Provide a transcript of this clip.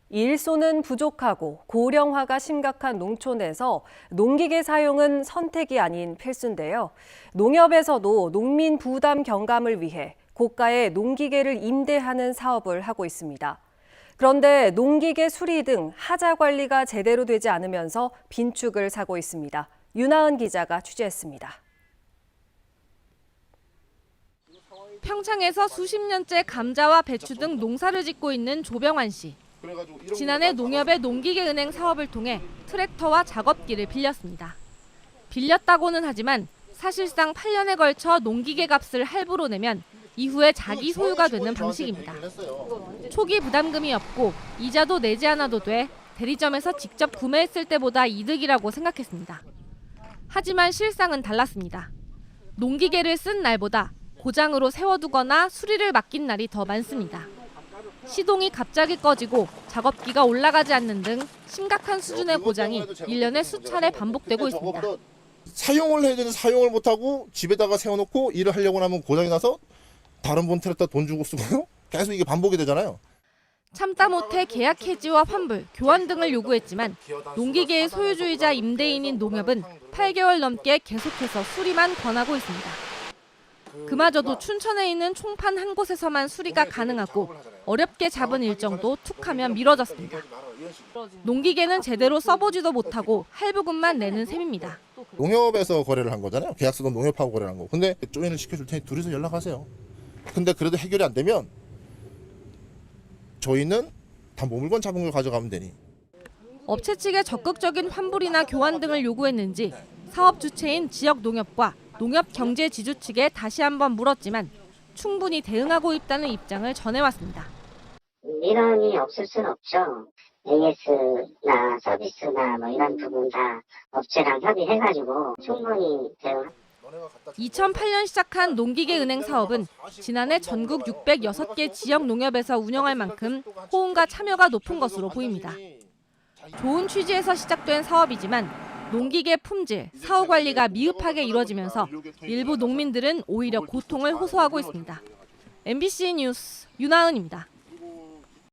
일손은 부족하고 고령화가 심각한 농촌에서 농기계 사용은 선택이 아닌 필수인데요. 농협에서도 농민 부담 경감을 위해 고가의 농기계를 임대하는 사업을 하고 있습니다. 그런데 농기계 수리 등 하자 관리가 제대로 되지 않으면서 빈축을 사고 있습니다. 윤하은 기자가 취재했습니다. 평창에서 수십 년째 감자와 배추 등 농사를 짓고 있는 조병환 씨. 지난해 농협의 농기계은행 사업을 통해 트랙터와 작업기를 빌렸습니다. 빌렸다고는 하지만 사실상 8년에 걸쳐 농기계 값을 할부로 내면 이후에 자기 소유가 되는 방식입니다. 초기 부담금이 없고 이자도 내지 않아도 돼 대리점에서 직접 구매했을 때보다 이득이라고 생각했습니다. 하지만 실상은 달랐습니다. 농기계를 쓴 날보다 고장으로 세워두거나 수리를 맡긴 날이 더 많습니다. 시동이 갑자기 꺼지고 작업기가 올라가지 않는 등 심각한 수준의 고장이 1년에 수차례 반복되고 있습니다. 사용을 해야 되는 사용을 못하고 집에다가 세워놓고 일을 하려고 하면 고장이 나서 다른 분 트랙터 돈 주고 쓰고요. 계속 이게 반복이 되잖아요. 참다 못해 계약 해지와 환불, 교환 등을 요구했지만 농기계의 소유주이자 임대인인 농협은 8개월 넘게 계속해서 수리만 권하고 있습니다. 그마저도 춘천에 있는 총판 한 곳에서만 수리가 가능하고 어렵게 잡은 일정도 툭하면 미뤄졌습니다. 농기계는 제대로 써보지도 못하고 할부금만 내는 셈입니다. 농협에서 거래를 한 거잖아요. 계약서도 농협하고 거래를 한 거. 근데 조인을 시켜줄 테니 둘이서 연락하세요. 근데 그래도 해결이 안 되면 저희는 다 모물건 잡은 걸 가져가면 되니. 업체 측의 적극적인 환불이나 교환 등을 요구했는지 사업 주체인 지역 농협과 농협 경제지주 측에 다시 한번 물었지만 충분히 대응하고 있다는 입장을 전해왔습니다. 민원이 없을 수는 없죠. AS나 서비스나 이런 부분 다 업체랑 협의해가지고 충분히 대응. 2008년 시작한 농기계은행 사업은 지난해 전국 606개 지역 농협에서 운영할 만큼 호응과 참여가 높은 것으로 보입니다. 좋은 취지에서 시작된 사업이지만 농기계 품질, 사후 관리가 미흡하게 이루어지면서 일부 농민들은 오히려 고통을 호소하고 있습니다. MBC 뉴스 윤하은입니다.